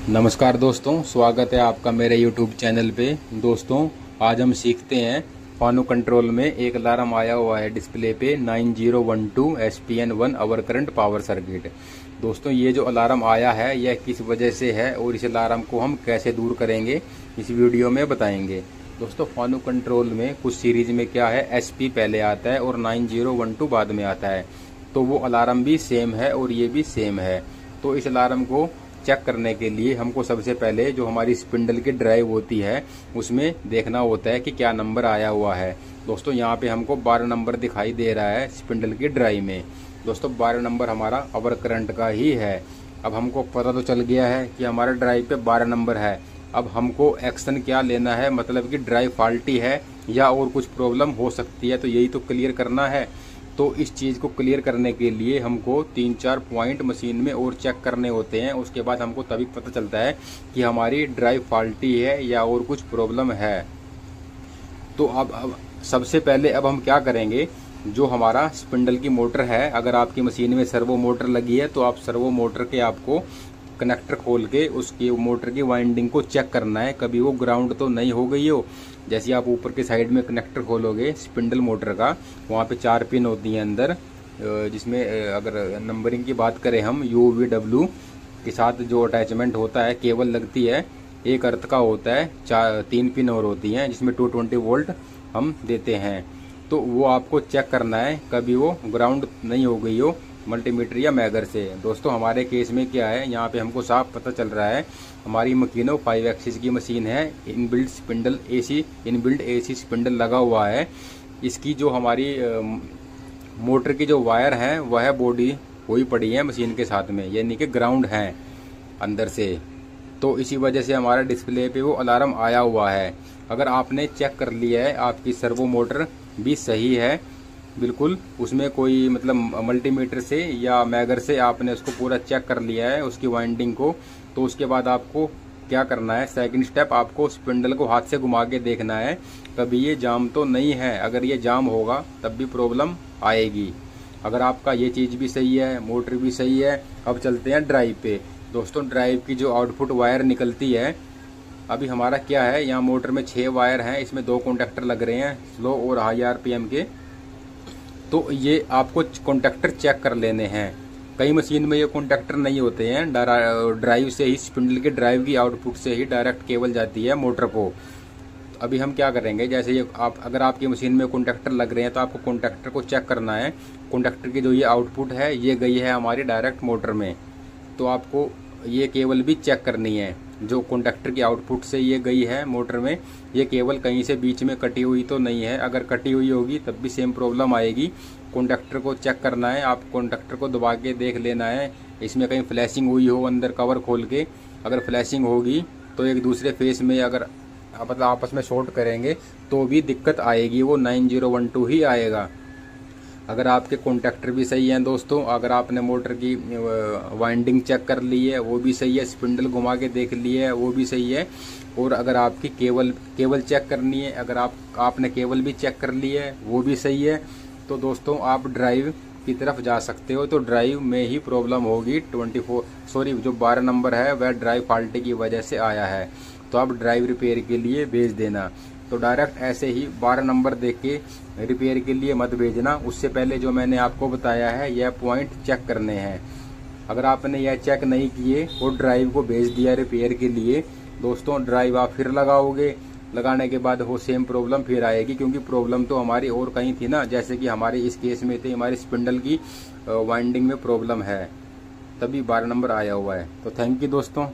नमस्कार दोस्तों, स्वागत है आपका मेरे YouTube चैनल पे। दोस्तों, आज हम सीखते हैं फानो कंट्रोल में एक अलार्म आया हुआ है डिस्प्ले पे 9012 SPN1 अवर करंट पावर सर्किट। दोस्तों, ये जो अलार्म आया है यह किस वजह से है और इस अलार्म को हम कैसे दूर करेंगे इस वीडियो में बताएंगे। दोस्तों, फानो कंट्रोल में कुछ सीरीज में क्या है, SP पहले आता है और 9012 बाद में आता है, तो वो अलार्म भी सेम है और ये भी सेम है। तो इस अलार्म को चेक करने के लिए हमको सबसे पहले जो हमारी स्पिंडल की ड्राइव होती है उसमें देखना होता है कि क्या नंबर आया हुआ है। दोस्तों, यहाँ पे हमको 12 नंबर दिखाई दे रहा है स्पिंडल की ड्राइव में। दोस्तों, 12 नंबर हमारा अवर करंट का ही है। अब हमको पता तो चल गया है कि हमारे ड्राइव पे 12 नंबर है। अब हमको एक्शन क्या लेना है, मतलब कि ड्राइव फॉल्टी है या और कुछ प्रॉब्लम हो सकती है, तो यही तो क्लियर करना है। तो इस चीज़ को क्लियर करने के लिए हमको 3-4 पॉइंट मशीन में और चेक करने होते हैं। उसके बाद हमको तभी पता चलता है कि हमारी ड्राइव फॉल्टी है या और कुछ प्रॉब्लम है। तो अब सबसे पहले अब हम क्या करेंगे, जो हमारा स्पिंडल की मोटर है, अगर आपकी मशीन में सर्वो मोटर लगी है तो आप सर्वो मोटर के आपको कनेक्टर खोल के उसकी मोटर की वाइंडिंग को चेक करना है, कभी वो ग्राउंड तो नहीं हो गई हो। जैसे आप ऊपर के साइड में कनेक्टर खोलोगे स्पिंडल मोटर का, वहाँ पे 4 पिन होती हैं अंदर, जिसमें अगर नंबरिंग की बात करें हम UVW के साथ जो अटैचमेंट होता है, केबल लगती है, एक अर्थ का होता है, 3 पिन और होती हैं जिसमें 220 वोल्ट हम देते हैं। तो वो आपको चेक करना है कभी वो ग्राउंड नहीं हो गई हो मल्टीमीटर या मैगर से। दोस्तों, हमारे केस में क्या है, यहाँ पे हमको साफ पता चल रहा है हमारी मकीनो 5 एक्सिस की मशीन है, inbuilt spindle inbuilt AC spindle लगा हुआ है। इसकी जो हमारी मोटर की जो वायर है वह बॉडी हुई पड़ी है मशीन के साथ में, यानी कि ग्राउंड है अंदर से। तो इसी वजह से हमारा डिस्प्ले पे वो अलार्म आया हुआ है। अगर आपने चेक कर लिया है आपकी सर्वो मोटर भी सही है बिल्कुल, उसमें कोई मतलब मल्टीमीटर से या मैगर से आपने उसको पूरा चेक कर लिया है उसकी वाइंडिंग को, तो उसके बाद आपको क्या करना है, सेकंड स्टेप, आपको स्पिंडल को हाथ से घुमा के देखना है कभी ये जाम तो नहीं है। अगर ये जाम होगा तब भी प्रॉब्लम आएगी। अगर आपका ये चीज़ भी सही है, मोटर भी सही है, अब चलते हैं ड्राइव पे। दोस्तों, ड्राइव की जो आउटपुट वायर निकलती है, अभी हमारा क्या है, यहाँ मोटर में 6 वायर हैं, इसमें 2 कॉन्टेक्टर लग रहे हैं स्लो और हाई RPM के। तो ये आपको कॉन्टेक्टर चेक कर लेने हैं। कई मशीन में ये कॉन्टेक्टर नहीं होते हैं, ड्राइव से ही, स्पिंडल के ड्राइव की आउटपुट से ही डायरेक्ट केबल जाती है मोटर को। तो अभी हम क्या करेंगे, जैसे ये अगर आपकी मशीन में कॉन्टेक्टर लग रहे हैं तो आपको कॉन्टेक्टर को चेक करना है। कॉन्टेक्टर की जो ये आउटपुट है ये गई है हमारी डायरेक्ट मोटर में, तो आपको ये केबल भी चेक करनी है। जो कॉन्टेक्टर की आउटपुट से ये गई है मोटर में, ये केबल कहीं से बीच में कटी हुई तो नहीं है। अगर कटी हुई होगी तब भी सेम प्रॉब्लम आएगी। कॉन्टेक्टर को चेक करना है, आप कॉन्टेक्टर को दबा के देख लेना है इसमें कहीं फ्लैशिंग हुई हो अंदर कवर खोल के। अगर फ्लैशिंग होगी तो एक दूसरे फेस में अगर मतलब आपस में शॉर्ट करेंगे तो भी दिक्कत आएगी, वो 9012 ही आएगा। अगर आपके कॉन्टेक्टर भी सही हैं दोस्तों, अगर आपने मोटर की वाइंडिंग चेक कर ली है वो भी सही है, स्पिंडल घुमा के देख ली है वो भी सही है, और अगर आपकी केबल चेक करनी है, अगर आपने केबल भी चेक कर ली है वो भी सही है, तो दोस्तों आप ड्राइव की तरफ जा सकते हो। तो ड्राइव में ही प्रॉब्लम होगी। जो 12 नंबर है वह ड्राइव फॉल्टी की वजह से आया है, तो आप ड्राइव रिपेयर के लिए भेज देना। तो डायरेक्ट ऐसे ही 12 नंबर देख के रिपेयर के लिए मत भेजना, उससे पहले जो मैंने आपको बताया है यह पॉइंट चेक करने हैं। अगर आपने यह चेक नहीं किए और ड्राइव को भेज दिया रिपेयर के लिए, दोस्तों ड्राइव आप फिर लगाओगे, लगाने के बाद वो सेम प्रॉब्लम फिर आएगी, क्योंकि प्रॉब्लम तो हमारी और कहीं थी ना, जैसे कि हमारे इस केस में थी हमारी स्पिंडल की वाइंडिंग में प्रॉब्लम है, तभी 12 नंबर आया हुआ है। तो थैंक यू दोस्तों।